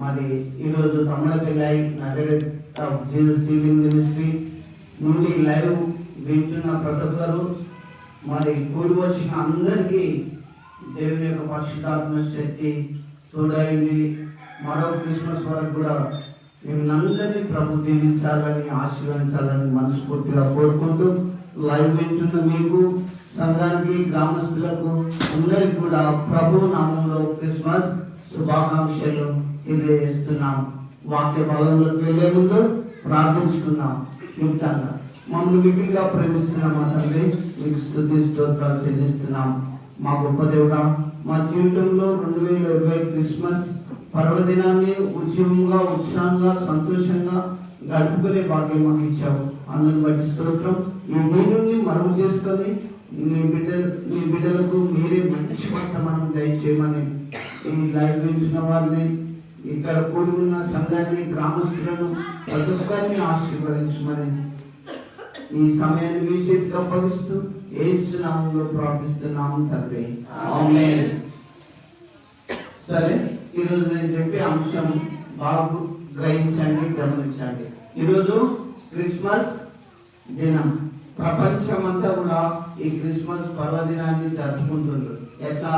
మరి ఈరోజు తమిళపిల్లై నగర సీలింగ్ మినిస్ట్రీ నుండి లైవ్ వింటున్న ప్రతి ఒక్కరు మరి కూడి వచ్చిన అందరికీ దేవుని యొక్క పరిశుద్ధాత్మ శక్తి తోడైంది. మరో క్రిస్మస్ వరకు కూడా మిమ్మల్ని అందరినీ ప్రభు దీవించాలని ఆశీర్వదించాలని మనస్ఫూర్తిగా కోరుకుంటూ లైవ్ వింటున్న మీకు, సంఘానికి, గ్రామస్తులకు అందరికి కూడా ప్రభు నామంలో క్రిస్మస్ శుభాకాంక్షలు తెలియజేస్తున్నాం. వాక్య భాగంలోకి వెళ్లే ముందు ప్రార్థించుకున్నాం. క్లుప్తంగా మమ్మల్ని మిగిలిగా ప్రేమిస్తున్న మా తండ్రి, మీకు స్తుతి స్తోత్రాలు చెల్లిస్తున్నాం. మా గొప్ప దేవుడా, మా జీవితంలో 2020 క్రిస్మస్ పర్వదినాన్ని ఉద్యమంగా, ఉత్సాహంగా, సంతోషంగా గడుపుకునే భాగ్యం మాకు ఇచ్చావు. అందుని బట్టి స్తోత్రం. ఈ దీనుని మరుగు చేసుకొని మీ బిడ్డలకు మీరే మంచి వర్తమానం దయచేయమని ఈ లైవ్ వింటున్న వారిని, ఇక్కడ కూడి ఉన్న సంఘాన్ని, గ్రామస్తులను ప్రతి ఒక్కరిని ఆశీర్వదించమని ఈ సమయాన్ని మీ చేతికి అప్పగిస్తూ యేసు నామములో ప్రార్థిస్తున్నాము తండ్రి, ఆమేన్. సరే, ఈరోజు నేను చెప్పే అంశం బాగు గ్రహించండి, గమనించండి. ఈరోజు క్రిస్మస్ దినం. ప్రపంచమంతా కూడా ఈ క్రిస్మస్ పర్వదినాన్ని జరుపుకుంటున్నారు. ఎట్లా?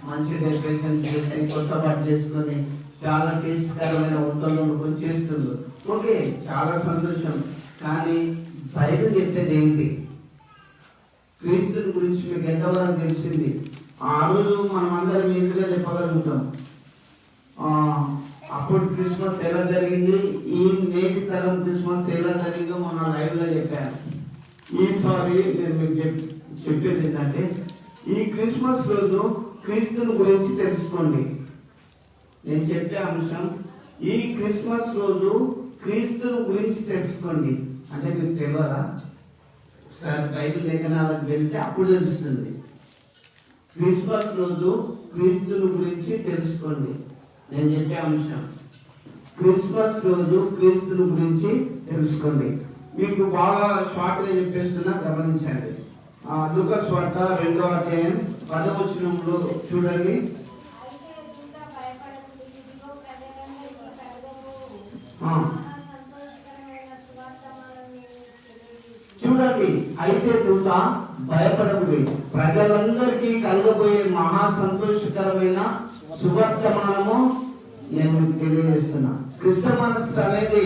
మంచి డెకరేషన్ చేసి, కొత్త బట్టలు వేసుకొని, చాలా టేస్ట్కరమైన వంటలు వండుకొని చేస్తున్నారు. ఓకే, చాలా సంతోషం. కానీ బైబిల్ చెప్పేది ఏంటి? క్రీస్తుని గురించి మీకు ఎంతవరకు తెలిసింది? ఆ రోజు మనం అందరం ఈజీగా చెప్పగలుగుతాం. అప్పుడు క్రిస్మస్ ఎలా జరిగింది, ఈ నేటి తరం క్రిస్మస్ ఎలా జరిగిందో మన లైవ్ లో చెప్పాను. ఈసారి నేను మీకు చెప్పేది ఏంటంటే, ఈ క్రిస్మస్ రోజు క్రీస్తుని గురించి తెలుసుకోండి. నేను చెప్పే అంశం, ఈ క్రిస్మస్ రోజు క్రీస్తుని గురించి తెలుసుకోండి. అంటే మీకు తెలియదా? ఒకసారి బైబిల్ లేఖనాలకు వెళ్తే అప్పుడు తెలుస్తుంది. క్రిస్మస్ రోజు క్రీస్తుని గురించి తెలుసుకోండి. నేను చెప్పే అంశం, క్రిస్మస్ రోజు క్రీస్తుని గురించి తెలుసుకోండి. మీకు బాగా షార్ట్ గా చెప్పేస్తున్నా, గమనించండి. లూకాసు వార్త 2వ అధ్యాయం 10వ వచనంలో చూడండి. చూడండి, అయితే దూత భయపడకుడి, ప్రజలందరికీ కలగబోయే మహా సంతోషకరమైన సువర్తమానము నేను మీకు తెలియజేస్తున్నా. క్రిస్టమస్ అనేది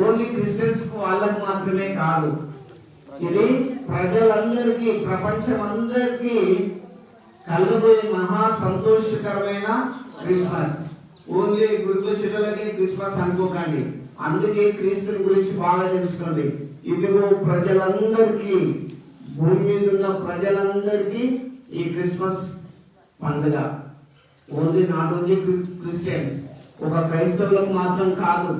ఓన్లీ క్రిస్టియన్స్ కు, వాళ్ళకు మాత్రమే కాదు. ఇది ప్రజలందరికీ, ప్రపంచం అందరికీ కలగబోయే మహా సంతోషకరమైన క్రిస్మస్. ఓన్లీ గుర్తులకి క్రిస్మస్ అనుకోకండి. అందుకే క్రీస్తుని గురించి బాగా తెలుసుకోండి. ఇదిగో ప్రజలందరికీ, భూమి మీద ఉన్న ప్రజలందరికీ ఈ క్రిస్మస్ పండుగ. ఓన్లీ నాట్ ఓన్లీ క్రిస్టియన్స్, ఒక క్రైస్తవులకు మాత్రం కాదు.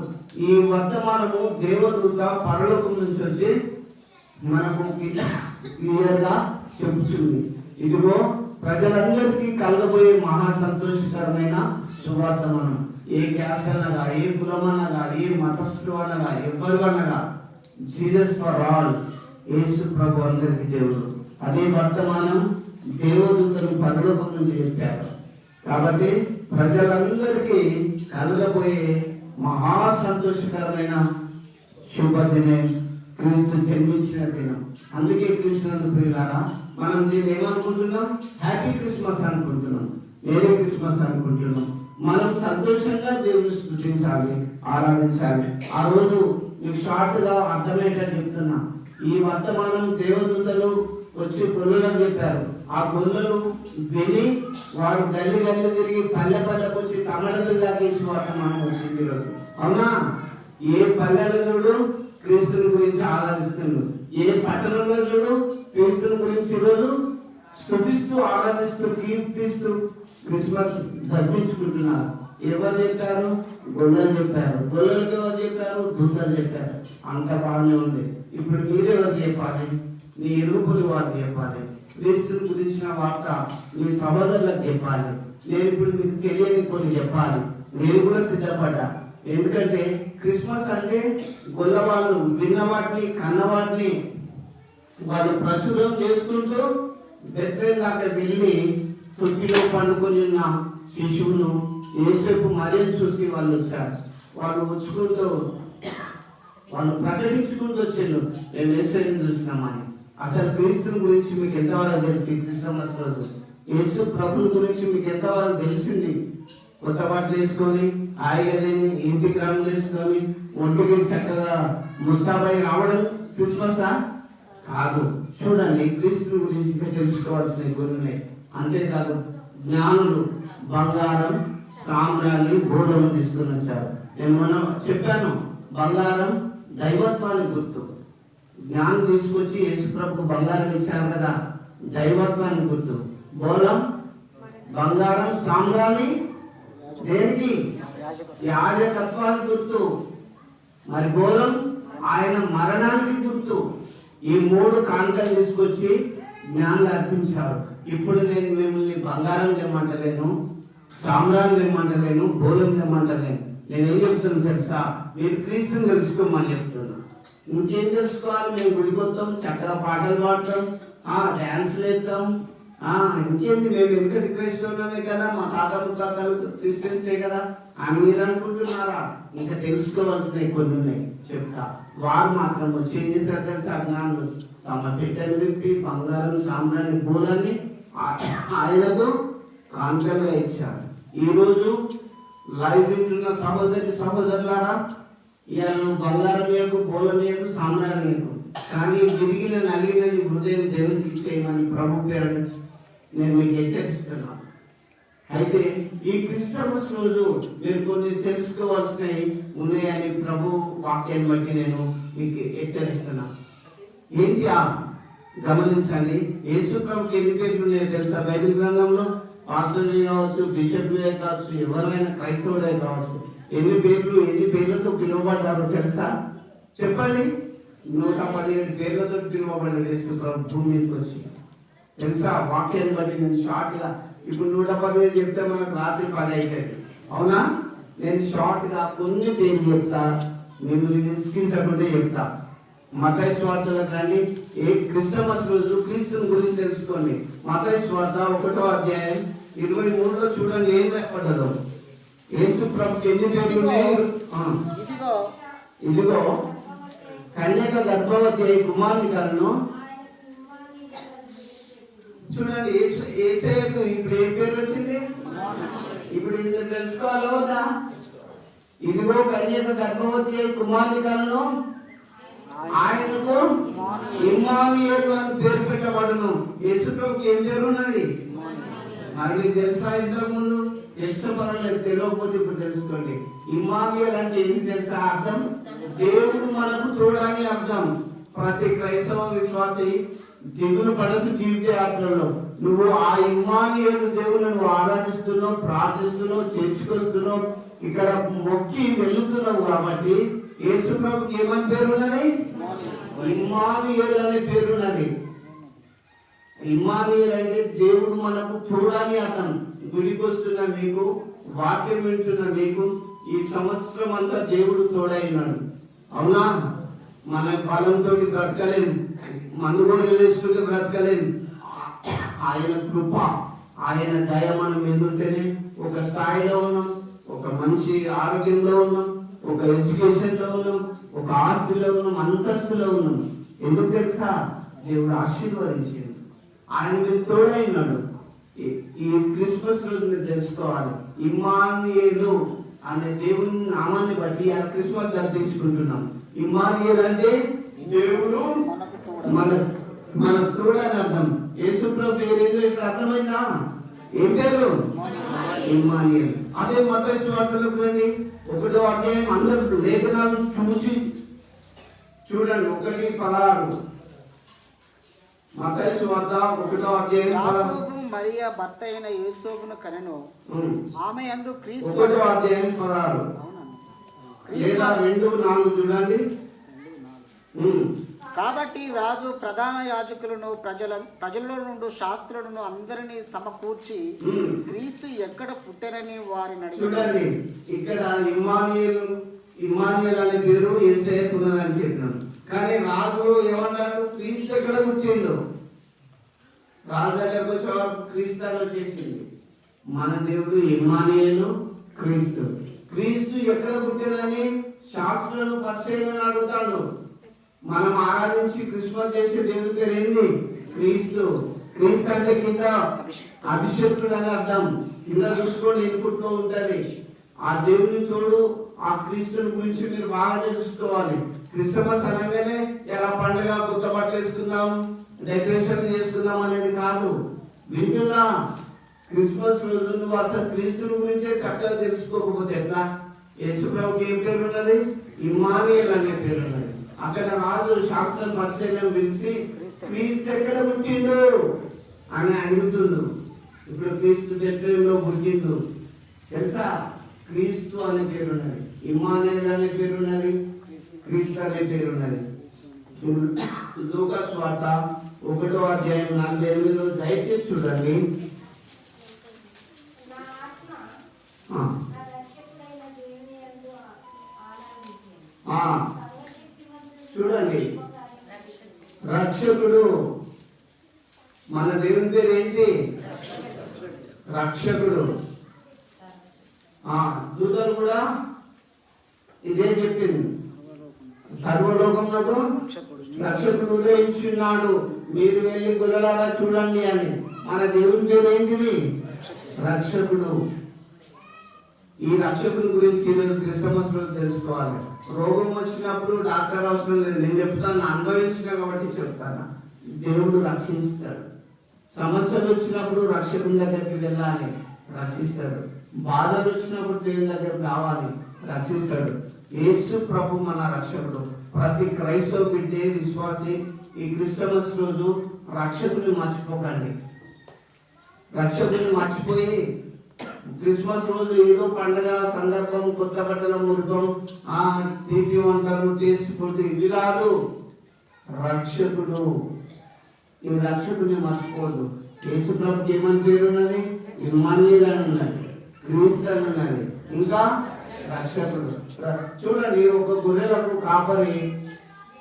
ఈ వర్తమానము దేవదూత పరలోకం నుంచి వచ్చి మనకు క్లియర్ గా చెబుతుంది. ఇదిగో ప్రజలందరికీ కలగబోయే మహా సంతోషకరమైన సువర్తమానం. ఏ క్యాస్ట్ అనగా, ఏ కులం అనగా, ఏ మతస్థుడు అనగా, ఎవరు అనగా, జీసస్ ఫర్ ఆల్, యేసు ప్రభు అందరికి దేవుడు. అదే వర్తమానం దేవదూతలు పరలోకం నుంచి చెప్పారు. కాబట్టి ప్రజలందరికీ కలగబోయే మహా సంతోషకరమైన శుభదినం, క్రీస్తు జన్మించిన దినం. అందుకే క్రీస్తునందు ప్రియులారా, మనం దీన్ని ఏమనుకుంటున్నాం? హ్యాపీ క్రిస్మస్ అనుకుంటున్నాం, మేరీ క్రిస్మస్ అనుకుంటున్నాం. మనం సంతోషంగా దేవుని స్తుతించాలి, ఆరాధించాలి. ఆ రోజు మీకు షార్ట్ గా అర్థమయ్యేటట్టు చెప్తున్నా. ఈ వర్తమానం దేవదూతలు వచ్చి గొల్లలకు చెప్పారు. ఆ గొల్లలు విని వారు గల్లి గల్లి తిరిగి పల్లె పల్లెకు వచ్చి తమిళకు దాకేసి వర్తమానం వచ్చింది ఈరోజు. అవునా? ఏ పల్లెలో చూడు క్రీస్తుని గురించి ఆరాధిస్తున్నారు, ఏ పట్టణంలో చూడు క్రీస్తుని గురించి ఈరోజు స్తుతిస్తూ, ఆరాధిస్తూ, కీర్తిస్తూ క్రిస్మస్ జరిపించుకుంటున్నారు. ఎవరు చెప్పారు? గొల్లలు చెప్పారు. గొల్లలకి ఎవరు చెప్పారు? దూతలు చెప్పారు. అంత బాగానే ఉంది. ఇప్పుడు మీరెవరు చెప్పాలి? నీ ఇరుపులు వారు చెప్పాలి. క్రీస్తుని గురించిన వార్త మీ సహోదరులకు చెప్పాలి. నేను ఇప్పుడు మీకు తెలియని కొన్ని చెప్పాలి. నేను కూడా సిద్ధపడ్డా. ఎందుకంటే క్రిస్మస్ అంటే గొల్లవాళ్ళు విన్న వాటిని, కన్న వాటిని వాళ్ళు ప్రచురం చేసుకుంటూ బెత్లెహేము దాకా వెళ్ళి తొట్టిలో పండుకొని ఉన్న శిశువును యేసేపు మరియను చూసి వాళ్ళు వచ్చారు. వాళ్ళు వచ్చుకుంటూ వాళ్ళు ప్రకటించుకుంటూ వచ్చారు, మేము యేసయ్యను చూసినామని. అసలు క్రీస్తుని గురించి మీకు ఎంతవరకు తెలిసి క్రిస్మస్ రోజు యేసు ప్రభుల గురించి మీకు ఎంతవరకు తెలిసింది? కొత్త బట్టలు వేసుకొని హాయిగా ఇంటికి రంగులు వేసుకొని ఒంటికి చక్కగా ముస్తాబై రావడం క్రిస్మసా? కాదు. చూడండి, క్రీస్తు గురించి ఇంకా తెలుసుకోవాల్సినవి కొన్ని ఉన్నాయి. అంతేకాదు, జ్ఞానులు బంగారం సామ్రాన్ని గోడలు తీసుకుని వచ్చారు. నేను మనం చెప్పాను, బంగారం దైవత్వానికి గుర్తు. జ్ఞానం తీసుకొచ్చి యేసుప్రభుకు బంగారం ఇచ్చారు కదా, దైవత్వానికి గుర్తు. బోలం బంగారం సామ్రాన్ని దేనికి? యాజకత్వానికి గుర్తు. మరి బోలం ఆయన మరణానికి గుర్తు. ఈ 3 కానుకలు తీసుకొచ్చి జ్ఞానాలు అర్పించారు. ఇప్పుడు నేను మిమ్మల్ని బంగారం తెమ్మంటలేను, సామ్రాన్ని తెమ్మంటలేను, బోలం తెమ్మంటలేను. నేనేం చెప్తున్నాను తెలుసా? మీరు క్రీస్తుని తెలుసుకోమని చెప్తున్నా. ఇంకేం తెలుసుకోవాలి? మేము గుడికొస్తాం, చక్కగా పాటలు పాడతాం, డ్యాన్స్లు వేస్తాం. ఇంకేంది? మేము ఎందుకంటే క్రైస్తవులమే కదా, మా తాత ముత్తాతలు క్రిస్టియన్సే కదా అని మీరు అనుకుంటున్నారా? ఇంకా తెలుసుకోవాల్సినవి కొన్ని ఉన్నాయి, చెప్తా. వారు మాత్రం వచ్చి ఏం చేశారు తెలుసా? అజ్ఞానులు తమ పెట్టెలు విప్పి బంగారం సామ్రాన్ని బోలాన్ని ఆయనకు కానుకలుగా ఇచ్చారు. ఈరోజు లైవ్ వింటున్న సహోదరులారా, ఇవాళ బంగారం వేయకు, బోలం వేయకు, సామ్రాన్ని వేయకు, కానీ విరిగిన నలిగిన హృదయం దేవునికి ఇచ్చేయమని ప్రభు పేరు నేను మీకు హెచ్చరిస్తున్నాను. అయితే ఈ క్రిస్మస్ రోజు మీరు కొన్ని తెలుసుకోవాల్సినవి ఉన్నాయని ప్రభు వాక్యాన్ని బట్టి నేను మీకు హెచ్చరిస్తున్నాను. ఏంటి? గమనించండి. యేసు ప్రభుకి ఎన్ని పేర్లు ఉన్నాయో తెలుసా? బైబిల్ గ్రంథంలో పాస్టర్లే కావచ్చు, బిషప్లే కావచ్చు, ఎవరైనా క్రైస్తవుడే కావచ్చు, ఎన్ని పేర్లతో పిలువబడ్డారో తెలుసా? చెప్పండి. 117 పేర్లతో పిలువబడ్డాడు యేసు ప్రభు భూమి మీదకి వచ్చి. తెలుసా? వాక్యాన్ని బట్టి నేను షార్ట్ గా ఇప్పుడు 117 చెప్తే మనకు రాత్రి 10 అవుతుంది. అవునా? నేను షార్ట్ గా కొన్ని పేర్లు చెప్తా, మిమ్మల్ని విసిగించకుండా చెప్తా. మత్తయి సువార్తలకు రండి. క్రిస్మస్ రోజు క్రీస్తుని గురించి తెలుసుకోండి. మత్తయి సువార్త 1వ అధ్యాయం 23లో చూడండి ఏం రాయబడ్డదో. యేసు ప్రభుకి ఎన్ని పేర్లు ఉన్నాయి? ఇదిగో కన్యక గర్భవతి అయి కుమారుని కలను. చూడండి, యేసయ్యకు ఇప్పుడు ఏ పేరు వచ్చింది? ఇప్పుడు ఇంత తెలుసుకోవాలో వద్దా? ఇదిగో కన్యక గర్భవతి అయి కుమారుని కలను, ఆయనకు ఇమ్మానుయేలు అని పేరు పెట్టబడును. యేసు ప్రభుకి ఏం పేరు ఉన్నది? మరి మీకు తెలుసా? ఇంతకు ముందు యశ్వపరులకు తెలియకపోతే ఇప్పుడు తెలుసుకోండి. ఇమ్మానుయేలు అంటే ఏంటి తెలుసా? అర్థం దేవుడు మనకు తోడని అర్థం. ప్రతి క్రైస్తవ విశ్వాసి దిగులు పడకు జీవిత యాత్రలో నువ్వు ఆ ఇమ్మానుయేలు దేవుని నువ్వు ఆరాధిస్తున్నావు, ప్రార్థిస్తున్నావు, చేర్చుకొస్తున్నావు, ఇక్కడ మొక్కి వెళ్తున్నావు. కాబట్టి యేసు ప్రభుకి ఏమని పేరు ఉన్నది? ఇమ్మానుయేలు అనే పేరు ఉన్నది. ఇమ్మానుయేలు అంటే దేవుడు మనకు తోడని అర్థం. గుడికి వస్తున్న మీకు, వాక్యం వింటున్న మీకు ఈ సంవత్సరం అంతా దేవుడు తోడైనాడు. అవునా? మన బలంతో బ్రతకలేము, మందుగోలు వేసుకుంటే బ్రతకలేము. ఆయన కృప, ఆయన దయ మనం ఎందుంటేనే ఒక స్థాయిలో ఉన్నాం, ఒక మంచి ఆరోగ్యంలో ఉన్నాం, ఒక ఎడ్యుకేషన్ లో ఉన్నాం, ఒక ఆస్తిలో ఉన్నాం, అంతస్తులో ఉన్నాం. ఎందుకు తెలుసా? దేవుడు ఆశీర్వదించింది, ఆయన మీరు తోడైనాడు. ఈ క్రిస్మస్ రోజు మీరు తెలుసుకోవాలి, ఇమ్మానుయేలు అనే దేవుని నామాన్ని బట్టి ఆ క్రిస్మస్ జరిపించుకుంటున్నాం. ఇమ్మానుయేలు అంటే దేవుడు మన తోడని అర్థం. యేసు ప్రభు పేరు ఇక్కడ అర్థమైందా? ఏం పేరు? ఇమ్మానుయేలు. అదే మత్తయి సువార్తలోకి రండి, 1వ అధ్యాయం. అందరూ లేఖనాలు చూసి చూడండి. 1:16 మత్తయి సువార్త 1వ అధ్యాయం. మరియా భర్త అయిన యేసోబును కనెను, ఆమె యందు క్రీస్తు. 1వ అధ్యాయం 16 లేదా 2:4 చూడండి. కాబట్టి రాజు ప్రధాన యాజకులను ప్రజల నుండి శాస్త్రులను అందరినీ సమకూర్చి క్రీస్తు ఎక్కడ పుట్టెనని వారిని అడిగాడు. చూడండి, ఇక్కడ ఇమ్మానుయేలు అనే పేరు యేసయ్యకు ఉన్నదని చెప్పినాడు. కానీ రాజు ఏమన్నాడు? క్రీస్తు ఎక్కడ పుట్టిండు? రాజు దగ్గరకు వచ్చి క్రీస్తు వచ్చేసింది. మన దేవుడు ఇమ్మానుయేలు క్రీస్తు. క్రీస్తు ఎక్కడ పుట్టారని శాస్త్రులను పరిశీలన అడుగుతాడు. మనం ఆరాధించి క్రిస్మస్ చేసే దేవుడి పేరు ఏంది? క్రీస్తు. క్రీస్తు అంటే కింద అభిషేకుడు అని అర్థం. కింద చూసుకోండి ఇన్పుట్ లో ఉంటది. ఆ దేవుని తోడు ఆ క్రీస్తుని గురించి మీరు బాగా తెలుసుకోవాలి. క్రిస్మస్ అనగానే ఎలా పండుగ కొత్త బట్టలు వేసుకుందాం, డెకరేషన్ చేసుకుందాం అనేది కాదు. వింటున్నా, క్రిస్మస్ రోజు నువ్వు అసలు క్రీస్తుని గురించే చక్కగా తెలుసుకోకపోతే ఎట్లా? యేసుప్రభుకి ఏం పేరు ఉన్నది? ఇమ్మానుయేల్ అనే పేరు ఉన్నది. అక్కడ రాజు శాస్త్రం పరిశీలన పిలిచి క్రీస్తు ఎక్కడ పుట్టిండు అని అడుగుతుండు. ఇప్పుడు క్రీస్తు బెత్లెహేములో పుట్టిండు తెలుసా? క్రీస్తు అనే పేరు ఉన్నది, ఇమ్మానుయేల్ అనే పేరు ఉన్నది, క్రీస్తు అనే పేరు ఉన్నది. లూకా సువార్త 1వ అధ్యాయం 48 దయచేసి చూడండి. చూడండి, రక్షకుడు. మన దేవుని పేరు ఏంటి? రక్షకుడు. దూతలు కూడా ఇదే చెప్పింది, సర్వలోకములకు రక్షకుడు ఉదయించున్నాడు, మీరు వెళ్ళి గుళ్ళలారా చూడండి అని. మన దేవుని పేరు ఏంటిది? రక్షకుడు. ఈ రక్షకుడి గురించి ఈరోజు క్రిస్మస్ రోజు తెలుసుకోవాలి. రోగం వచ్చినప్పుడు డాక్టర్ అవసరం లేదు, నేను చెప్తాను, అనుభవించిన కాబట్టి చెప్తాను. దేవుడు రక్షిస్తాడు. సమస్యలు వచ్చినప్పుడు రక్షకుని దగ్గరికి వెళ్ళాలి, రక్షిస్తాడు. బాధలు వచ్చినప్పుడు దేవుని దగ్గరికి రావాలి, రక్షిస్తాడు. యేసు ప్రభు మన రక్షకుడు. ప్రతి క్రైస్తవ బిడ్డే విశ్వాసి ఈ క్రిస్మస్ రోజు రక్షకుని మర్చిపోకండి. రక్షకుని మర్చిపోయి క్రిస్మస్ రోజు ఏదో పండుగ సందర్భం, కొత్త బట్టల మురుగం, తీపి వంటలు, టేస్ట్ ఫుడ్ ఇవి కాదు. రక్షకుడు. ఈ రక్షకుని మర్చిపోదు. యేసు ప్రభుకి ఏమని పేరు ఉన్నది? ఇమ్మానుయేల్ అని ఉన్నది, క్రీస్తు అని ఉన్నది, ఇంకా రక్షకుడు. చూడండి, ఒక గొర్రెలకు కాపరి,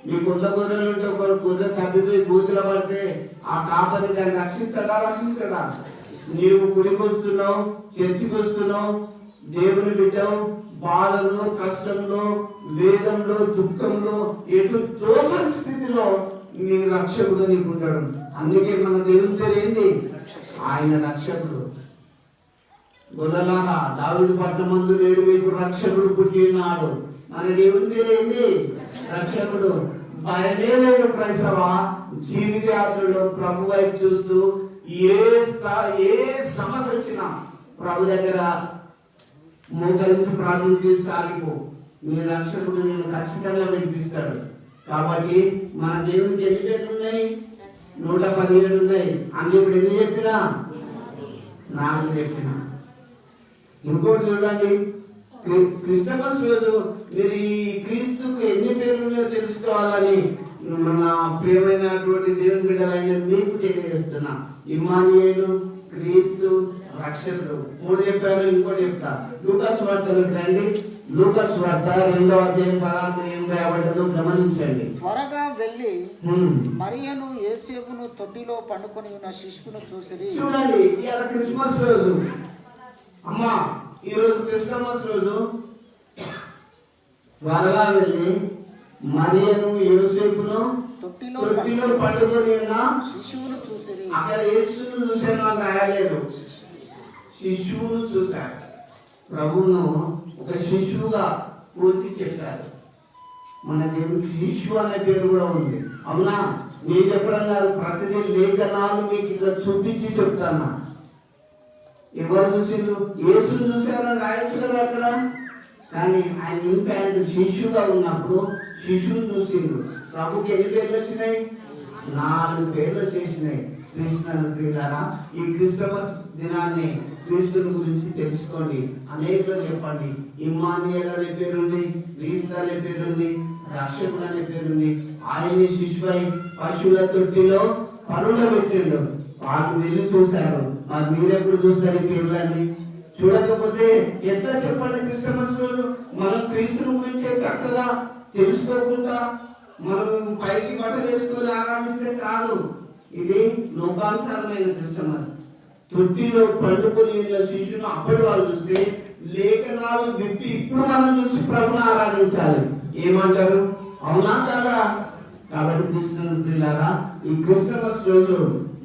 మీకు 100 గొర్రెలు ఉంటే ఒక గొర్రె తప్పిపోయి బూతుల పడితే ఆ కాపరి దాన్ని రక్షిస్తాడా? రక్షించడా? నీవు గుడికి వస్తున్నావు, చర్చికి వస్తున్నావు, దేవుని బిడ్డవు, బాధలో, కష్టంలో, వేదంలో, దుఃఖంలో, ఎటు తోసని స్థితిలో నీ రక్షకుడు నీకు ఉంటాడు. అందుకే మన దేవుని పేరు ఏంటి? ఆయన రక్షకుడు. గొల్లలారా, దావీదు పట్టణమందు నేడు మీకు రక్షకుడు పుట్టి ఉన్నాడు. మన దేవుని పేరు ఏంటి? రక్షకుడు. భయమే లేదు క్రైస్తవ. జీవితాతుడు ప్రభు వైపు చూస్తూ ఏ సమస్య వచ్చినా ప్రభు దగ్గర మోకరించి ప్రార్థించి సాగిపో. నీ రక్షకుడు నేను ఖచ్చితంగా వినిపిస్తాడు. కాబట్టి మన దేవునికి ఎన్ని పేర్లు ఉన్నాయి? 117 ఉన్నాయి. అన్ని ఇప్పుడు ఎన్ని చెప్పినా? 4 చెప్పినా. ఇంకోటి చూడండి, క్రిస్మస్ రోజు మీరు ఈ క్రీస్తుకు ఎన్ని పేర్లు ఉన్నాయో తెలుసుకోవాలని మన ప్రియమైనటువంటి దేవుని బిడ్డలైన మీకు తెలియజేస్తున్నా. ఇమ్మానుయేలు, క్రీస్తు, రక్షకుడు. 3 చెప్పాను, ఇంకోటి చెప్తా. లూకా సువార్తలోకి రండి. లూకా సువార్త 2వ అధ్యాయం 16-80 గమనించండి. త్వరగా వెళ్ళి మరియను యోసేపును తొట్టిలో పండుకొని ఉన్న శిశువును చూసిరి. చూడండి, ఇవాళ క్రిస్మస్ రోజు. అమ్మా, ఈ రోజు క్రిస్మస్ రోజు త్వరగా వెళ్ళి మరియను యోసేపును తొట్టిలో పండుకొని ఉన్న శిశువును చూసిరి. అక్కడ యేసును చూశాను అని రాయలేదు, శిశువును చూశారు. ప్రభువును ఒక శిశువుగా పోల్చి చెప్పారు. మన దేవుడికి శిశువు అనే పేరు కూడా ఉంది. అవునా? మీరు చెప్పడం కాదు, ప్రతిదీ లేఖనాలు మీకు ఇలా చూపించి చెప్తాను. ఎవరు చూసిండ్రు? యేసును చూశారని రాయొచ్చు కదా అక్కడ. కానీ ఆయన ఇన్ఫాంట్ శిశువుగా ఉన్నప్పుడు శిశువును చూసిండ్రు. ప్రభుకి ఎన్ని పేర్లు వచ్చినాయి? 4 పేర్లు చేసినాయి. క్రిస్మస్ ఈ క్రిస్మస్ దినాన్ని క్రీస్తుని గురించి తెలుసుకోండి. అనేకలో చెప్పండి. ఇమ్మానుయేల్ అనే పేరుంది, క్రీస్తు అనే పేరుంది, రక్షకుడు అనే పేరుంది. ఆయన శిశువై పశువుల తొట్టిలో పనులు పెట్టిండు. వాళ్ళు వెళ్ళి చూశారు. మరి మీరెప్పుడు చూస్తారు ఈ పేర్లన్నీ? చూడకపోతే ఎట్లా చెప్పండి? క్రిస్మస్ రోజు మనం క్రీస్తుని గురించే చక్కగా తెలుసుకోకుండా మనం పైకి బట్టలు వేసుకొని ఆరాధిస్తే కాదు. ఇది లోకానుసారమైన క్రిస్మస్. తొట్టిలో పండుకొని శిశువును అప్పటి వాళ్ళు చూస్తే లేఖనాలు విప్పి ఇప్పుడు మనం చూసి ప్రభుని ఆరాధించాలి. ఏమంటారు? అవునా కాదా? కాబట్టి కృష్ణులారా, ఈ క్రిస్మస్ రోజు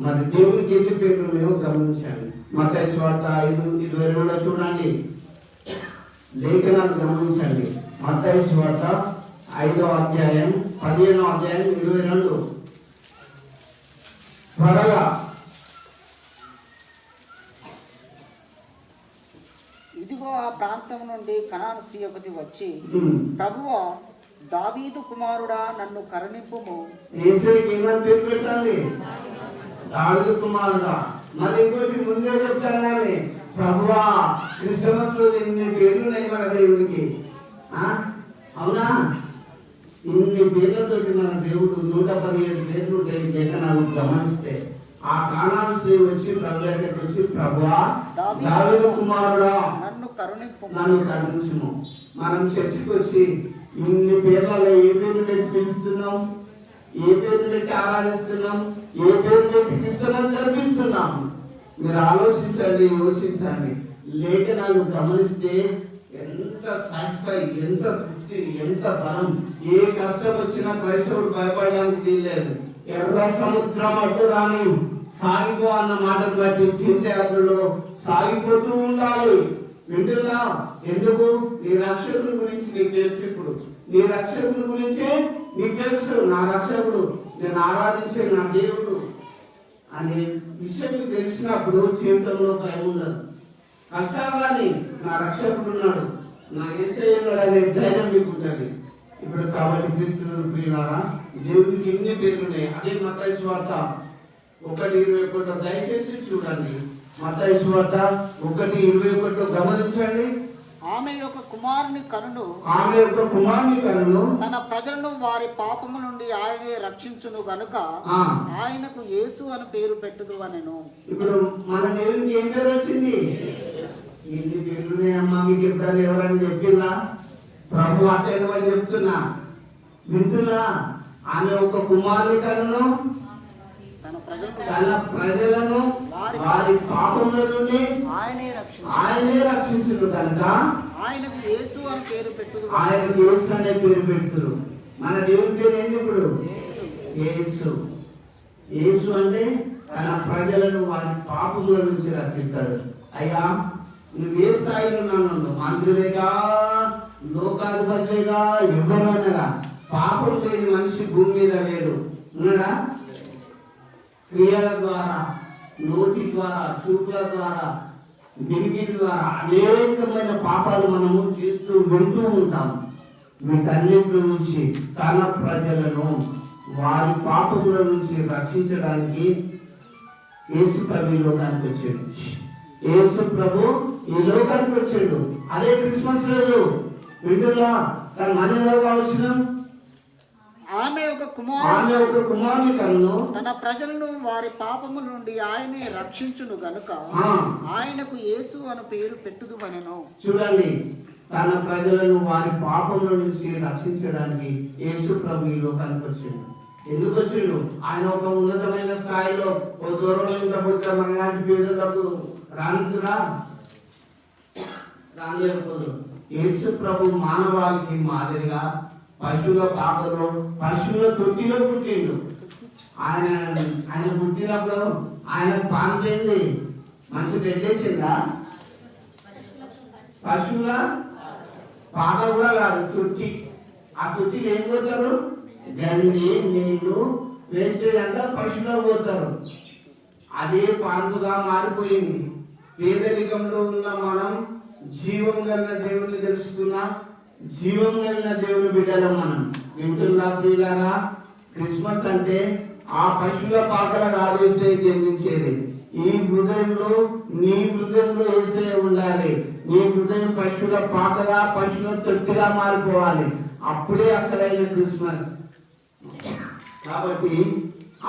మరి దేవునికి ఎన్ని పేర్లు మేము గమనించండి. మత్తయి సువార్త 5:22 చూడండి, లేఖనాలు గమనించండి. మత్తయి సువార్త 5వ అధ్యాయం 15వ అధ్యాయం 22 త్వరగా. ఇదిగో ఆ ప్రాంతం నుండి కనాను స్త్రీయొకతి వచ్చి, ప్రభువా, దావీదు కుమారుడా, నన్ను కరుణింపుము. యేసుకి ఏమని పేరు పెట్టాలి? దావీదు కుమారుడా. మరి ఇంకోటి ముందే చెప్తాను, ప్రభువా, క్రిస్మస్ రోజు ఇన్ని పేర్లు ఉన్నాయి మన దేవునికి. అవునా? ఇన్ని పేర్లతోటి మన దేవుడు 117 పేర్లు లేఖనాలు గమనిస్తే, ఆ కానాను స్త్రీ వచ్చి ప్రభు దగ్గరికి వచ్చి, ప్రభువా, దావీదు కుమారుడా, నన్ను కరుణించుము. మనం చర్చికి వచ్చి ఇన్ని పేర్లలో ఏ పేర్లు పెట్టి పిలుస్తున్నాం, ఏ పేర్లు పెట్టి ఆరాధిస్తున్నాం, ఏ పేర్లు పెట్టి క్రిస్మస్ జరిపిస్తున్నాం? మీరు ఆలోచించండి, యోచించండి. లేఖనాలు గమనిస్తే ఎంత సాటిస్ఫై, ఎంత తృప్తి, ఎంత బలం. ఏ కష్టం వచ్చినా క్రైస్తవుడు భయపడడానికి వీల్లేదు. ఎర్ర సముద్రం అడ్డు రాని సాగిపో అన్న మాటను బట్టి తీర్థయాత్రలో సాగిపోతూ ఉండాలి. వింటున్నా? ఎందుకు? నీ రక్షకుడి గురించి నీకు తెలుసు. ఇప్పుడు నీ రక్షకుడి గురించే నీకు తెలుసు. నా రక్షకుడు, నేను ఆరాధించే నా దేవుడు అనే విషయం నీకు తెలిసినప్పుడు జీవితంలో భయం ఉండదు. కష్టాలని నా రక్షకుడు ఉన్నాడు, నా యేసయ్య ఉన్నాడు అనే ధైర్యం మీకు ఉంటుంది. ఇప్పుడు కాబట్టి క్రీస్తు ప్రియులారా, దేవునికి ఎన్ని పేర్లు ఉన్నాయి. అదే మత్తయి సువార్త 1:21 దయచేసి చూడండి. మత్తయి సువార్త 1:21 గమనించండి. ఆమె యొక్క కుమారుని కనును తన ప్రజలను వారి పాపము నుండి ఆయనే రక్షించును గనుక ఆయనకు యేసు అని పేరు పెట్టుదు అనెను. ఇప్పుడు మన దేవునికి ఏం పేరు వచ్చింది? ఎన్ని పేర్లు అమ్మా మీకు ఎప్పుడైనా ఎవరని చెప్పిందా? ప్రభు అట్టేమని చెప్తున్నా, వింటున్నా? ఆమె ఒక కుమారుని కనును తన ప్రజలను వారి పాపముల నుండి ఆయనే రక్షించును కనుక ఆయనకు యేసు అని పేరు పెట్టుదు. ఆయనకు యేసు అనే పేరు పెట్టుదురు. మన దేవుని పేరు ఏంది ఇప్పుడు? యేసు. యేసు అంటే తన ప్రజలను వారి పాపముల నుంచి రక్షిస్తాడు. అయ్యా, నువ్వు ఏ స్థాయిలో ఉన్నాను? మంత్రులేగా, లోకాధిపతిగా, ఎవరైనా పాపం లేని మనిషి భూమి మీద లేడు. ఉన్నాడా? క్రియల ద్వారా, నోటి ద్వారా, చూపుల ద్వారా, వినికిడి ద్వారా అనేకమైన పాపాలు మనము చేస్తూ వింటూ ఉంటాం. వీటన్నిటి నుంచి తన ప్రజలను వారి పాపముల నుంచి రక్షించడానికి యేసు ప్రభు ఈ లోకానికి వచ్చాడు. యేసు ప్రభు ఈ లోకానికి వచ్చాడు. అదే క్రిస్మస్ రోజు వింటున్నా తన మనలోగా వచ్చిన ఆమె ఒక కుమారుని కన్ను తన ప్రజలను వారి పాపము నుండి ఆయనే రక్షించును గనుక ఆయనకు యేసు అని పేరు పెట్టుదు అనెను. చూడండి, తన ప్రజలను వారి పాపముల నుంచి రక్షించడానికి యేసు ప్రభు ఈ లోకానికి వచ్చాడు. ఎందుకు వచ్చిండు? ఆయన ఒక ఉన్నతమైన స్థాయిలో ఓ దూరంలో ఇంత మనలాంటి పేదలకు రానియకపోదు. యేసు ప్రభు మానవాళికి మాదిరిగా పశువుల పాకలో, పశువుల తొట్టిలో పుట్టిండు. ఆయన పుట్టినప్పుడు ఆయన పాంపేంది మనిషి పెట్టేసిందా? పశువుల పాక కూడా కాదు, తొట్టి. ఆ తొట్టికి ఏం పోతారు? గంజి, నీళ్లు, వేస్టేజ్ అంతా పశువులో పోతారు. అదే పాన్పుగా మారిపోయింది. పేదరికంలో ఉన్న మనం జీవం కలిగిన దేవుని తెలుసుకున్నా, జీవం కలిగిన దేవుని బిడ్డలం మనం. వింటున్నా ప్రియులారా? క్రిస్మస్ అంటే ఆ పశువుల పాకల ఆవేశే జన్మించేది. ఈ హృదయంలో, నీ హృదయంలో వేసే ఉండాలి. నీ హృదయం పశువుల పాకగా, పశువుల తొట్టిగా మారిపోవాలి. అప్పుడే అసలైన క్రిస్మస్. కాబట్టి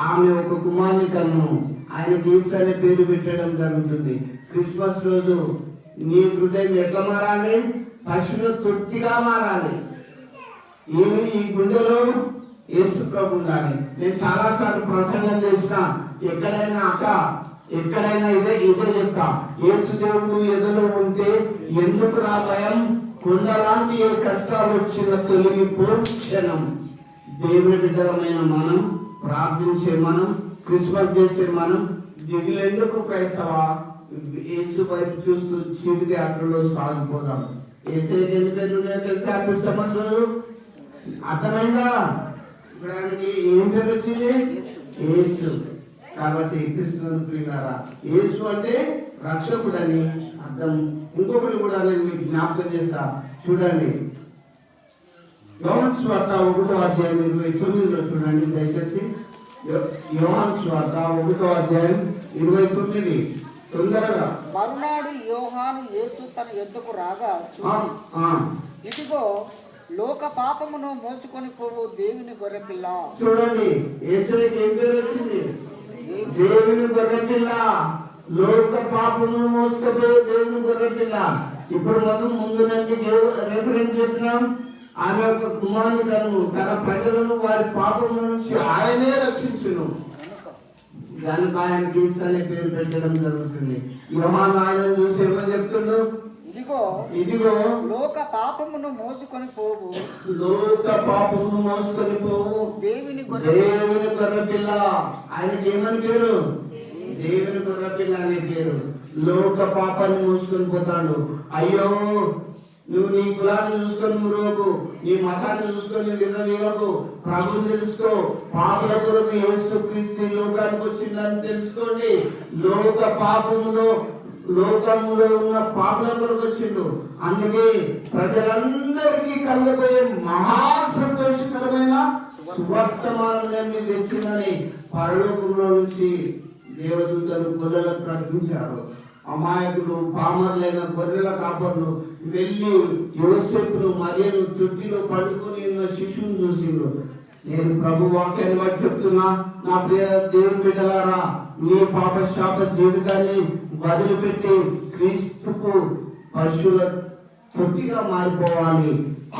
ఆమె ఒక కుమారుని కన్ను ఆయన యేసు అనే పేరు పెట్టడం జరుగుతుంది. క్రిస్మస్ రోజు నీ హృదయం ఎట్లా మారాలి? పశువుల తొట్టిగా మారాలి. ఈ గుండెలో యేసు ప్రభు ఉండాలి. నేను చాలా సార్లు ప్రసంగం చేసిన, ఎక్కడైనా అక్క ఎక్కడైనా ఇదే చెప్తా. యేసు దేవుడు ఎదురు ఉంటే ఎందుకు రా భయం, కొండలాంటి ఏ కష్టాలు వచ్చిన తొలగిపో క్షణం. దేవుని బిడ్డలమైన మనం, ప్రార్థించే మనం, క్రిస్మస్ చేసే మనం దిగులెందుకు క్రైస్తవా? యేసు వైపు చూస్తూ చీకటి యాత్రలో సాగిపోదాం. యేసు ఎందుకు తెలిసి క్రిస్మస్ రోజు అర్థమైందా? ఇప్పుడు ఏం పేరు వచ్చింది? యేసు. కాబట్టి కృష్ణుడు ప్రియులారా, యేసు అంటే రక్షకుడని అర్థం. ఇంకొకటి కూడా నేను మీకు జ్ఞాపకం చేస్తా, చూడండి. యోహాను సువార్త 1వ అధ్యాయం 29లో చూడండి దయచేసి. యోహాను సువార్త 1వ అధ్యాయం 29 తొందరగా. మరునాడు యోహాను యేసు తన యొద్దకు రాగా ఇదిగో లోక పాపమును మోసుకొని పోవు దేవుని గొర్రెపిల్ల. చూడండి, యేసుకి ఏం పేరు వచ్చింది? దేవుని గొర్రెపిల్ల. లోక పాపమును మోసుకుపోయే దేవుని గొర్రెపిల్ల. ఇప్పుడు మనం ముందు నుంచి రెఫరెన్స్ చెప్పినాం. ఆమె యొక్క కుమారుడు తన ప్రజలను వారి పాపముల నుంచి ఆయనే రక్షించును. కనుక ఆయనకి ఈస అనే పేరు పెట్టడం జరుగుతుంది. యోహాను ఆయన చూసి ఏమని చెప్తుండ్రు? ఇదిగో లోక పాపమును మోసుకొని పోవు, లోక పాపమును మోసుకొని పోవు దేవుని గొర్రెపిల్ల. ఆయనకి ఏమని పేరు? దేవుని గొర్రెపిల్ల అనే పేరు. లోక పాపాన్ని మోసుకొని పోతాడు. అయ్యో, నువ్వు నీ కులాన్ని చూసుకొని మురుగకు, నీ మతాన్ని చూసుకొని విరవీయకు. ప్రభుని తెలుసుకో. పాపల కొరకు యేసుక్రీస్తు లోకానికి వచ్చిందని తెలుసుకోండి. లోక పాపములో, లోకములో ఉన్న పాపల కొరకు వచ్చిండు. అందుకే ప్రజలందరికీ కలగబోయే మహా సంతోషకరమైన సువర్తమానాన్ని తెచ్చిందని పరలోకంలో నుంచి దేవదూతలు గొర్రెలకు ప్రకటించారు. అమాయకులు, పామరులైన గొర్రెల కాపర్లు వెళ్ళి యోసేపును మరియను తొట్టిలో పడుకొని ఉన్న శిశువును చూసిండ్రు. నేను ప్రభు వాక్యాన్ని బట్టి చెప్తున్నా, నా ప్రియ దేవుని బిడ్డలారా, మీ పాప శాప జీవితాన్ని వదిలిపెట్టి క్రీస్తుకు పశువుల తొట్టిగా మారిపోవాలి.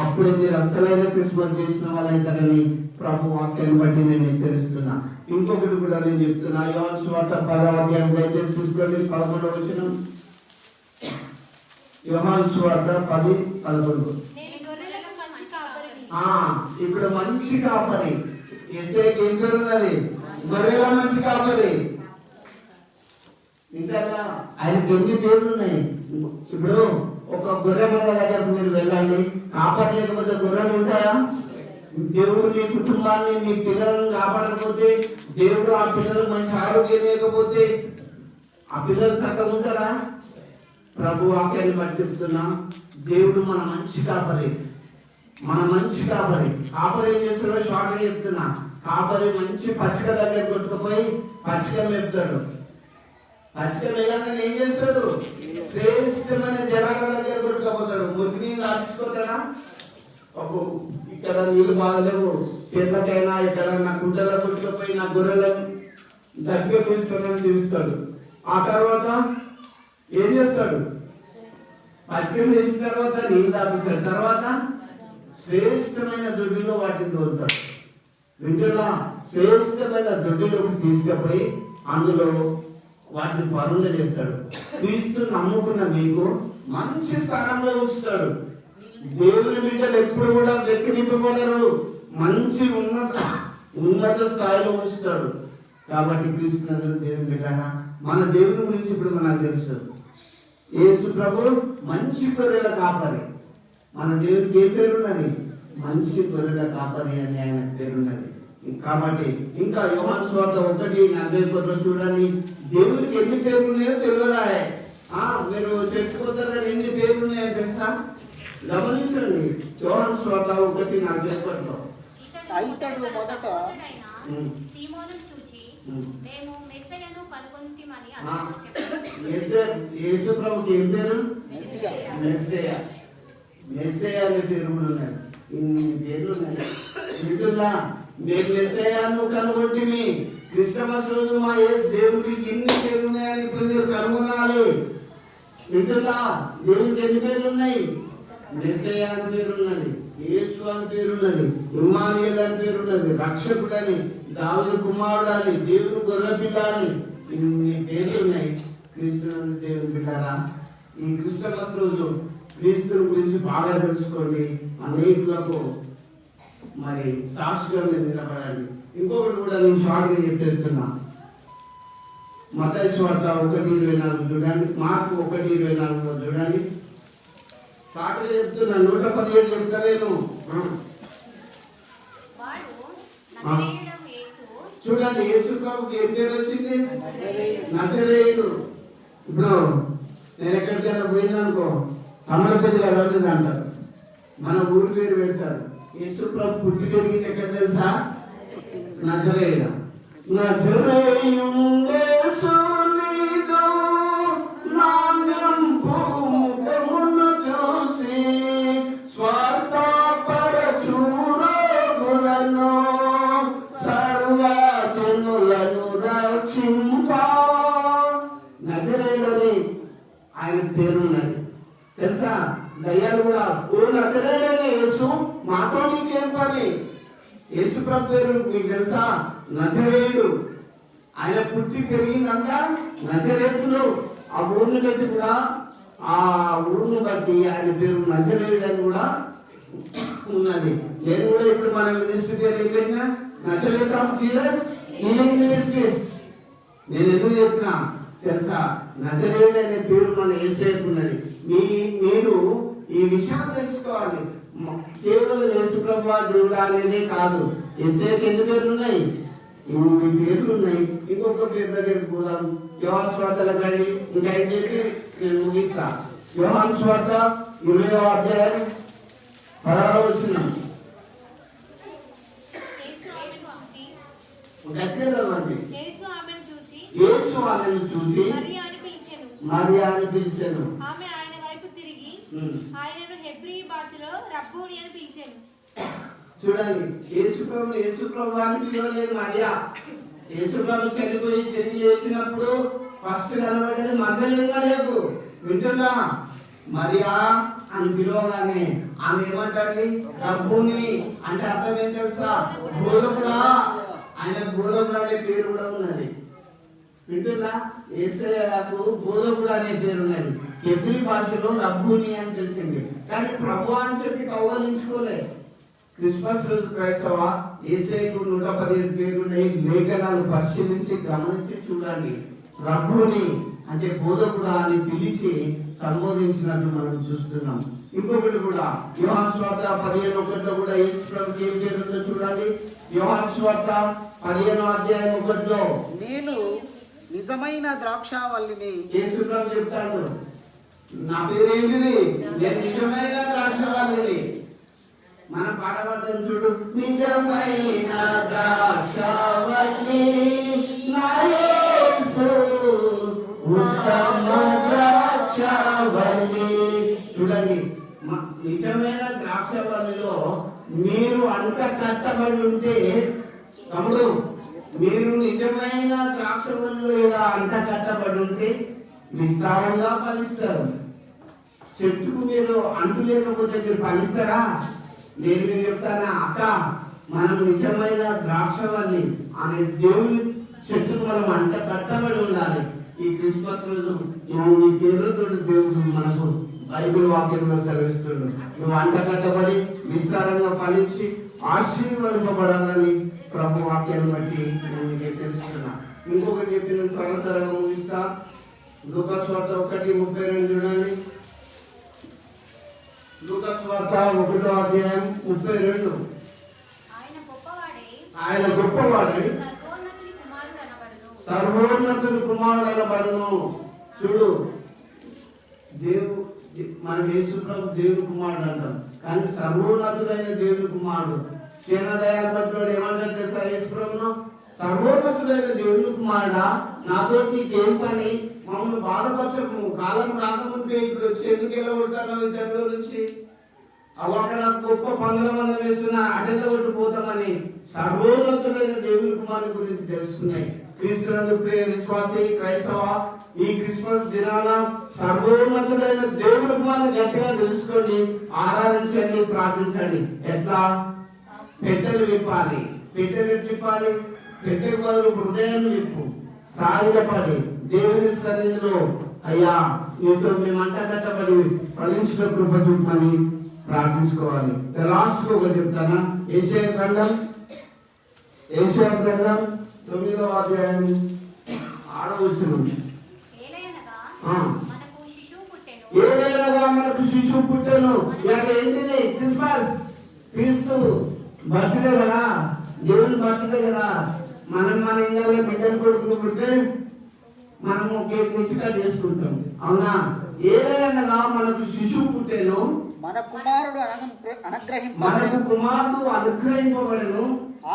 అప్పుడే మీరు అసలైన క్రిస్మస్ చేసిన వాళ్ళైతారని ప్రభు వాక్యాన్ని బట్టి నేను హెచ్చరిస్తున్నా. ఇంకొకటి కూడా నేను చెప్తున్నా. యోహాను సువార్త 10వ అధ్యాయం దయచేసి చూసుకోండి. 11వ వచనం. యోహాను సువార్త 10:11. ఇప్పుడు మంచి కాపరి. యేసయ్యకి ఏం పేరు ఉన్నది? గొర్రెల మంచి కాపరి. ఇంకా ఆయనకి ఎన్ని పేర్లు ఉన్నాయి? ఇప్పుడు ఒక గొర్రె మంద దగ్గరకు మీరు వెళ్ళండి, కాపరి లేకపోతే గొర్రెలు ఉంటాయా? దేవుడు నీ కుటుంబాన్ని, నీ పిల్లలను కాపాడకపోతే, దేవుడు ఆ పిల్లలకు మంచి ఆరోగ్యం లేకపోతే ఆ పిల్లలు చక్కగా ఉంటారా? ప్రభు వాక్యాన్ని బట్టి చెప్తున్నా, దేవుడు మన మంచి కాపరి. మన మంచి కాపరి. కాపరి ఏం చేస్తాడో షార్ట్గా చెప్తున్నా. కాపరి మంచి పచ్చిక దగ్గర కొట్టుకుపోయి పచ్చిక మేపుతాడు. పచ్చిక మేగానే ఏం చేస్తాడు? శ్రేష్టమైన జనాల దగ్గర కొట్టుకపోతాడు. మురికి నీళ్ళు ఆపించుకుంటాడా? ఇక్కడ నీళ్ళు బాగలేవు, చేతకైనా ఎక్కడన్నా కుంటలో కొట్టుకుపోయి నా గొర్రెలను దగ్గర తీస్తానని చూస్తాడు. ఆ తర్వాత ఏం చేస్తాడు? పచ్చిక వేసిన తర్వాత నీళ్ళు తాపిస్తాడు. తర్వాత శ్రేష్టమైన దొడ్డిలో వాటిని తోలుతాడు. వింటున్నా? శ్రేష్టమైన దొడ్డిలోకి తీసుకుపోయి అందులో వాటిని పరుంగా చేస్తాడు. క్రీస్తు నమ్ముకున్న మీకు మంచి స్థానంలో ఉంచుతాడు. దేవుని బిడ్డలు ఎప్పుడు కూడా వెక్కిరింపబడరు. మంచి ఉన్నత స్థాయిలో ఉంచుతాడు. కాబట్టి క్రీస్తు దేవుని బిడ్డగా మన దేవుని గురించి ఇప్పుడు మనకు తెలుసు. యేసు ప్రభు మంచి గొర్రెల కాపరి. మన దేవునికి ఏ పేరున్నది? మంచి గొర్రెల కాపరి అని ఆయన పేరున్నది. కాబట్టి ఇంకా యోహాను సువార్త 1:41 చూడండి. దేవునికి ఎన్ని పేర్లు ఉన్నాయో తెలియదా? మీరు చర్చిపోతారా? ఎన్ని పేర్లు ఉన్నాయో తెలుసా? గమనించండి. యోహాను సువార్త 1:41. ఇతడు మొదట యేసు ప్రభుకి ఏం పేరు? మెస్సయ్య. మెస్సయ్య అనే పేరు ఉన్నాయి. ఇన్ని పేర్లు ఉన్నాయి. వీటిల్లా నేను మెస్సయ్యను కనుగొంటిమి. క్రిస్మస్ రోజు మా దేవుడికి ఇన్ని పేర్లు ఉన్నాయని కొందరు కనుగొనాలి. వీటిల్లా దేవుడికి ఎన్ని పేర్లు ఉన్నాయి? మెస్సయ్య అని పేరున్నది, యేసు అని పేరున్నది, ఇమ్మానుయేల్ అని పేరున్నది, రక్షకుడని, దావీదు కుమారుడు అని, దేవుడు గొర్రెపిల్ల అని, ఇన్ని పేర్లు ఉన్నాయి. క్రీస్తునందు దేవుని బిడ్డారా, ఈ క్రిస్మస్ రోజు క్రీస్తు గురించి బాగా తెలుసుకోండి. అనేకులకు మరి సాక్షిగా మీరు నిలబడండి. ఇంకొకటి కూడా నేను షార్ట్గా చెప్పేస్తున్నా. మత్తయి సువార్త 1:24 చూడండి, మార్కు 1:24 చూడండి. షార్ట్గా చెప్తున్నా, 117 చెప్తలేను. చూడండి, యేసు ప్రభుకి ఏం పేరు వచ్చింది? నజరేయుడు. ఇప్పుడు నేను ఎక్కడికైనా పోయినానుకో తమలపల్లి వెళ్ళలేదు అంటారు, మన ఊరి పేరు పెడతారు. యేసు ప్రభు పుట్టి పెరిగింది ఎక్కడ తెలుసా? నజరేయుడు. నజరేయుండేసు నీదు నామ్యం భూముఖమును చూసి స్వార్థపరచురోగులను సర్వజనులను రక్షింపా. నజరేయుడని ఆయన పేరున్నది తెలుసా? దయ్యాలు కూడా ఓ నజరేయుడనే యేసు, మాతో నీకేం పని? యేసు ప్రభు పేరు మీకు తెలుసా? నజరేయుడు. ఆయన పుట్టి పెరిగిందంట నజరేతులో. ఆ ఊరిని బట్టి కూడా, ఆ ఊరిని బట్టి ఆయన పేరు నజరేయుడు అని కూడా ఉన్నది. నేను కూడా ఇప్పుడు మన మినిస్ట్రీ పేరు ఏంటంటే Nazareth of Jesus healing ministries. నేను ఎందుకు చెప్తున్నా తెలుసా? నజరేయుడు అనే పేరు మన యేసుకు ఉన్నది. మీరు ఈ విషయం తెలుసుకోవాలి. కేవలం యేసు ప్రభువా దేవుడా అనేదే కాదు, యేసుకి ఎన్ని పేర్లు ఉన్నాయి? 8 పేర్లు ఉన్నాయి. ఇంకొక పేరు దగ్గరికి పోదాం. యోహాను సువార్తలకు రండి. ఇంకా 5 చెప్పి నేను ముగిస్తా. యోహాను సువార్త 20వ అధ్యాయం 16వ వచనం. యేసు ఆమెను చూసి మరియా అని పిలిచెను. ఆమె ఆయన వైపు తిరిగి ఆయనను హెబ్రీ భాషలో రబ్బూని అని పిలిచెను. చూడండి, యేసు ప్రభు అని పిలవలేదు మరియా. యేసు ప్రభు చనిపోయి తిరిగి లేచినప్పుడు ఫస్ట్ కనబడేది మగ్దలేనే లేదు. వింటున్నా? మరియా అని పిలవగానే ఆమె ఏమంటారు? రబ్బూని అంటే అర్థం ఏం తెలుసా? బోధకుడా. ఆయన బోధకుడు అనే పేరు కూడా ఉన్నది. వింటున్నా? యేసయ్యకు బోధకుడు అనే పేరు ఉన్నది. హెబ్రీ భాషలో రబ్బూని అని తెలిసింది, కానీ ప్రభు అని చెప్పి కౌగలించుకోలే. క్రిస్మస్ రోజు క్రైస్తవ యేసయ్యకు 117 పేర్లు ఉన్నాయి. లేఖనాలు పరిశీలించి గమనించి చూడండి. రబ్బూని అంటే బోధకుడా అని పిలిచి సంబోధించినట్టు మనం చూస్తున్నాం. ఇంకొకటి కూడా యోహాను సువార్త 15:1 కూడా యేసు ప్రభుకి ఏం పేరుందో చూడండి. యోహాను సువార్త 15వ అధ్యాయం 1లో నేను నిజమైన ద్రాక్షావల్లిని. యేసు ప్రభు చెప్తాడు, నా పేరేంటిది? నేను నిజమైన ద్రాక్షావల్లిని. మన పాట పడతాం చూడు. నిజమైన ద్రాక్షావల్లి నా యేసు ఉత్తమ ద్రాక్షావల్లి. చూడండి, నిజమైన ద్రాక్షావల్లిలో మీరు అంత కట్టబడి ఉంటే, తమ్ముడు మీరు నిజమైన ద్రాక్షవల్లిలో ఇలా అంట కట్టబడి ఉంటే విస్తారంగా ఫలిస్తారు. చెట్టుకు మీరు అంటు లేకపోతే మీరు ఫలిస్తారా? నేను మీరు చెప్తానా? అక్క, మనం నిజమైన ద్రాక్షవల్లి అనే దేవుని చెట్టుకు మనం అంట కట్టబడి ఉండాలి. ఈ క్రిస్మస్ రోజు ఈ పేరుతో దేవుడు మనకు బైబిల్ వాక్యంలో సెలవిస్తున్నాడు. నువ్వు అంట కట్టబడి విస్తారంగా ఫలించి ఆశీర్వదింపబడాలని ప్రభు వాక్యాన్ని బట్టి నేను మీకు తెలుస్తున్నా. ఇంకొకటి చెప్పి నేను త్వరగా ముగిస్తా. లూకాసు వార్త 1:32 చూడండి. లూకాసు వార్త 1వ అధ్యాయం 32. ఆయన గొప్పవాడై సర్వోన్నతుని కుమారుడు అనబడును. చూడు, మన యేసు ప్రభు దేవుని కుమారుడు అంటాం, కానీ సర్వోన్నతుడైన దేవుని కుమారుడు. సేనదయాపత్రుడు ఏమంటారు తెలుసా? యేసు ప్రభును సర్వోన్నతుడైన దేవుని కుమారుడా, నాతో నీకేం పని? మమ్మల్ని బాధపరచకు. కాలం రాకముందే ఇప్పుడు వచ్చి ఎందుకు వెళ్ళగొడతాను ఇద్దరిలో నుంచి? అక్కడ గొప్ప పనుల మనం వేస్తున్నా అటెండ్ కొట్టుపోతామని సర్వోన్నతుడైన దేవుని కుమారుని గురించి తెలుసుకున్నాయి. క్రీస్తునందు ప్రియ విశ్వాసి క్రైస్తవ, ఈ క్రిస్మస్ దినాన సర్వోన్నతుడైన దేవుని కుమారుని గట్టిగా తెలుసుకోండి, ఆరాధించండి, ప్రార్థించండి. ఎట్లా? పెట్టెలు విప్పాలి. పెట్టెలు ఎట్లు విప్పాలి? పెట్టె బదులు హృదయాన్ని విప్పు, సాగిలపడి దేవుని సన్నిధిలో అయ్యా నీతో మేము అంట కట్టబడి ఫలించిన కృప చూపమని ప్రార్థించుకోవాలి. లాస్ట్ ఒకటి చెప్తానా, ఏషియా గ్రంథం 9వ అధ్యాయం 6వ వచనం. ఏలైనగా మనకు శిశువు పుట్టెను. ఇవాళ ఏంటిది? క్రిస్మస్, క్రీస్తు బర్త్డే కదా, దేవుని బర్త్డే కదా. మన ఇండియాలో బిడ్డలు కొడుకులు పుడితే మనము కేక్ తెచ్చి కట్ చేసుకుంటాం, అవునా? ఏలైనగా మనకు శిశువు పుట్టెను, మనకు కుమారుడు అనుగ్రహింపబడెను,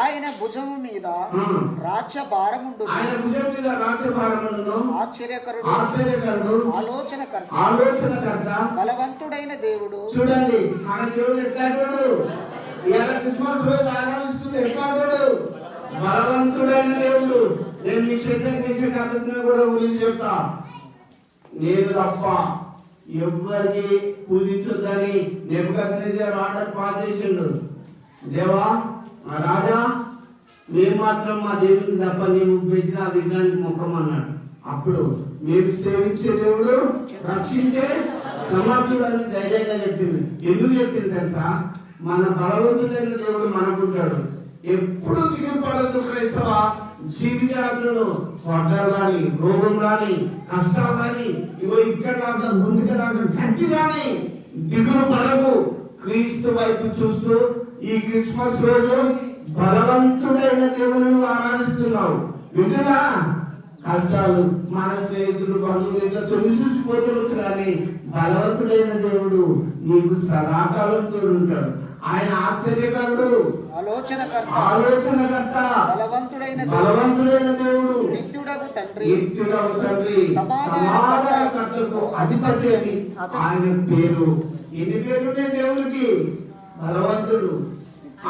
ఆయన భుజము మీద రాజ్యభారముండు, ఆయన భుజం మీద రాజ్యభారముండును, ఆశ్చర్యకరుడు, ఆలోచనకర్త, బలవంతుడైన దేవుడు. చూడండి మన దేవుడు ఎట్లాంటోడు. ఇవాళ క్రిస్మస్ రోజు ఆరాధిస్తుంది, ఎట్లాంటోడు? బలవంతుడైన దేవుడు. నేను మీ శక్తి కూడా గురించి చెప్తా. నేను తప్ప ఎవరికి పూజించొద్దని నెబుకద్నెజర్ ఆర్డర్ పాస్ చేసిండు. దేవా రాజా, మేము మాత్రం మా దేవుడికి తప్ప నీవు పెట్టిన విజ్ఞానికి ముఖం అన్నాడు. అప్పుడు మీరు సేవించే దేవుడు రక్షించే సమర్థుడు అని ధైర్యంగా చెప్పింది. ఎందుకు చెప్పింది తెలుసా? మన బలవంతుడైన దేవుడు మనకుంటాడు. ఎప్పుడు దిగుపడదు క్రైస్తవ జీవితాలను, స్వర్గాలు రాని, రోగం రాని, కష్టాలు రాని, ఇగో ఇక్కడ రాక ముందుకు రాక గట్టి రాని, దిగులు పడకు. క్రీస్తు వైపు చూస్తూ ఈ క్రిస్మస్ రోజు బలవంతుడైన దేవుని ఆరాధిస్తున్నావు. వింటున్నా? కష్టాలు మన స్నేహితులు, బంధువులు ఇంకా తొలి చూసిపోవచ్చు, కానీ బలవంతుడైన దేవుడు నీకు సదాకాలం తోడు ఉంటాడు. ఆయన ఆశ్చర్యకరుడు, ఆలోచనకర్త, బలవంతుడైన దేవుడు, నిత్యుడగు తండ్రి, సమాధానకర్తకు అధిపతి అని ఆయన పేరు. ఎన్ని పేరుంటే దేవుడికి? బలవంతుడు,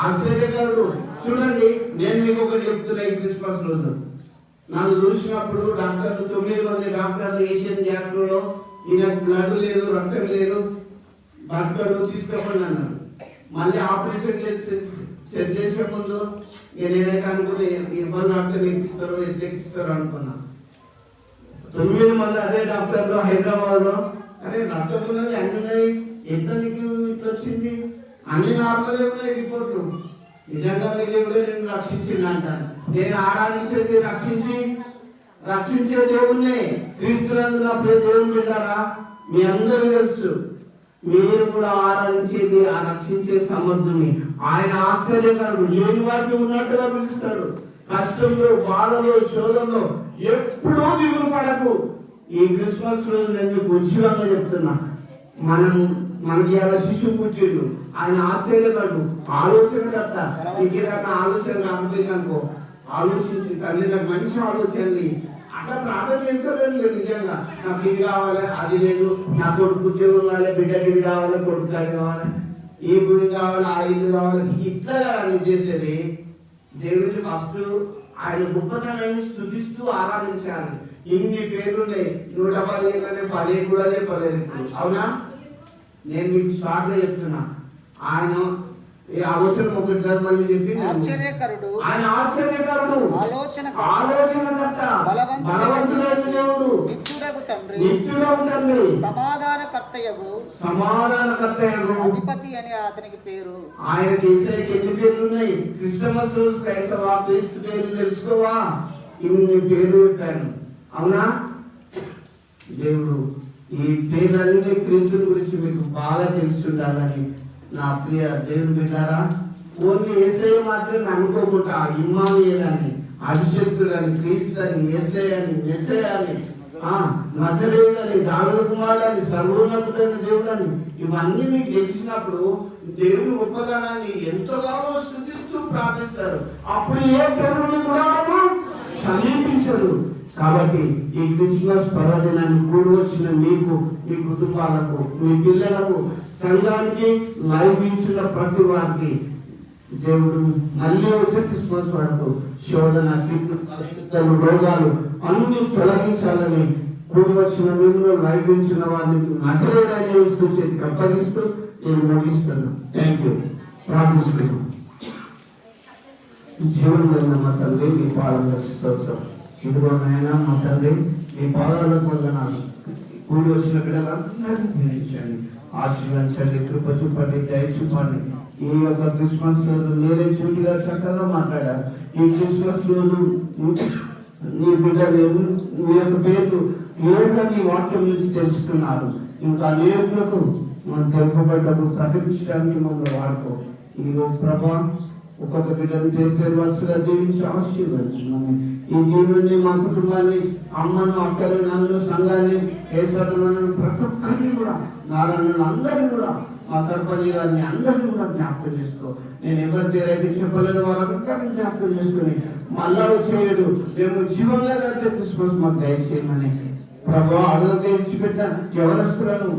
ఆశ్చర్యకరుడు. చూడండి, నేను మీకు ఒకటి చెప్తున్నా. ఈ క్రిస్మస్ రోజు నన్ను చూసినప్పుడు డాక్టర్లు 9 మంది డాక్టర్లు ఏషియన్ జాగ్రత్తలో ఈయన బ్లడ్ లేదు, రక్తం లేదు, బతకడు, తీసుకోకుండా అన్నాడు. మళ్ళీ ఆపరేషన్ సెట్ చేసే ముందు నేనైతే అనుకుని ఇబ్బంది డాక్టర్ ఎక్కిస్తారు, ఎట్లా ఎక్కిస్తారు అనుకున్నా. 9 మంది అదే డాక్టర్లు హైదరాబాద్ లో, అరే రక్తం ఉన్నది, అన్ని ఉన్నాయి, ఎంత నీకు ఇట్లా వచ్చింది? అన్ని నార్మల్ ఉన్నాయి రిపోర్ట్లు. నిజంగా మీ దేవుడే నేను రక్షించిందంట. నేను ఆరాధించేది రక్షించే దేవుణ్ణి. క్రీస్తునందు నా ప్రియ దేవుని బిడ్డారా, మీ అందరూ తెలుసు, మీరు కూడా ఆరాధించేది ఆ రక్షించే సమర్థుని. ఆయన ఆశ్చర్యకరుడు, లేని వాటిని ఉన్నట్టుగా పిలుస్తాడు. కష్టంలో, బాధలో, శోధంలో ఎప్పుడూ దిగులు పడకు. ఈ క్రిస్మస్ రోజు నేను మీకు ఉచితంగా చెప్తున్నా, మనకి ఎలా శిశువు పుట్టిండు, ఆయన ఆశ్చర్యకరుడు, ఆలోచనకర్త. నీకు ఏదైనా ఆలోచన రాకపోయింది అనుకో, ఆలోచించి తల్లి నాకు మంచి ఆలోచనది అట్లా ప్రార్థన చేసుకోలేదు. నిజంగా నాకు ఇది కావాలి, అది లేదు, నా కొడుకు ఉద్యోగం కావాలి, బిడ్డకి ఇది కావాలి, కొడుకు అది కావాలి, ఈ గుడి కావాలి, ఆ ఇల్లు కావాలి, ఇట్లా నేను చేసేది. దేవుడిని ఫస్ట్ ఆయన గొప్పతనాన్ని స్తుతిస్తూ ఆరాధించాలి. ఇన్ని పేర్లున్నాయి, 110 10 కూడా చెప్పలేదు. అవునా? నేను మీకు షార్ట్ గా చెప్తున్నా. ఆయన ఆలోచన ఒకటి మళ్ళీ చెప్పి, ఆశ్చర్యకరుడు, ఆయన ఆశ్చర్యకరుడు, ఆలోచనకర్త, బలవంతుడైన దేవుడు, నిత్యుడగు తండ్రి, సమాధానకర్తయగు అధిపతి అని అతనికి పేరు. ఆయనకి యేసయ్యకి ఎన్ని పేర్లు ఉన్నాయి? క్రిస్మస్ రోజు క్రైస్తవ క్రీస్తు పేర్లు తెలుసుకోవా? ఇన్ని పేర్లు పెట్టాను, అవునా? దేవుడు ఈ పేర్లన్నీ క్రీస్తుని గురించి మీకు బాగా తెలుసుండాలని నా ప్రియ దేవుని బిడ్డారా, ఓన్లీ యేసయ్య మాత్రమే అనుకోకుండా ఇమ్మానుయేల్ అని, అభిషేక్తుడు అని, క్రీస్తు అని, యేసయ్య అని, మెస్సయ్య అని, నజరేయుడు అని, దావీదు కుమారుడు అని, సర్వోన్నతుడైన దేవుడు అని, ఇవన్నీ మీకు తెలిసినప్పుడు దేవుని గొప్పదనాన్ని ఎంతగానో స్తుతిస్తూ ప్రార్థిస్తారు. అప్పుడు ఏ దేవుని కూడా సమీపించదు. కాబట్టి ఈ క్రిస్మస్ పర్వదినాన్ని కూడి వచ్చిన మీకు, మీ కుటుంబాలకు, మీ పిల్లలకు, సంఘానికి, లైవ్ ఇచ్చిన ప్రతి వారికి దేవుడు మళ్ళీ వచ్చే క్రిస్మస్ వరకు శోధన, కీర్తనలు, రోగాలు అన్ని తొలగించాలని కూడి వచ్చిన మీరు, లైవ్ ఇచ్చిన వారిని నజరేయుడైన యేసు చేతికి అప్పగిస్తూ నేను ముగిస్తున్నాను. Thank you. ప్రార్థిస్తున్నాను. జీవనమైన మా తండ్రి, మీ పాదములకు స్తోత్రం. ఇదిగో నాయన మా తండ్రి మీ పాదాలకు వందనాలు. కూడి వచ్చిన బిడ్డలందరినీ దీవించండి, ఆశీర్వదించండి, కృప చూపండి, దయ చూపండి. ఈ యొక్క క్రిస్మస్ రోజు నేనే చూటిగా చక్కగా మాట్లాడారు. ఈ క్రిస్మస్ రోజు నీ బిడ్డలు మీ యొక్క పేర్లు ఏదో నీ వాక్యం నుంచి తెలుసుకున్నారు. ఇంకా అనేకులకు మనం తెలుపబడ్డప్పుడు ప్రకటించడానికి మమ్మల్ని వాడుకో. ఇదిగో ప్రభా, ఒక్కొక్క బిడ్డను పేరు వరుసగా దీవించి ఆశీర్వదించున్నాము. ఈ దీవుని మా కుటుంబాన్ని, అమ్మను, అక్కలు, నన్ను, సంఘాన్ని, కేశవను, ప్రతి ఒక్కరిని కూడా, నారాయణను అందరినీ కూడా, మా సర్పంచ్ గారిని అందరినీ కూడా జ్ఞాపకం చేసుకో. నేను ఎవరి పేరైతే చెప్పలేదు వారందరినీ జ్ఞాపకం చేసుకుని మళ్ళా వచ్చేయడు మేము జీవంగా కట్టే క్రిస్మస్ మాకు దయచేయమని ప్రభా అడుగు తెచ్చిపెట్టిన యవనస్తులను,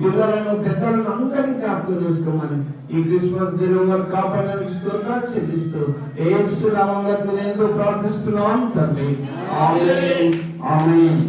పిల్లలను, పెద్దలను అందరినీ జ్ఞాపకం చేసుకోమని ఈ క్రిస్మస్ దినం వరకు కాపాడడానికి స్తోత్రాలు చెల్లిస్తూ యేసు నామములో ఎంతో ప్రార్థిస్తున్నాం తండ్రి. ఆమేన్. ఆమేన్.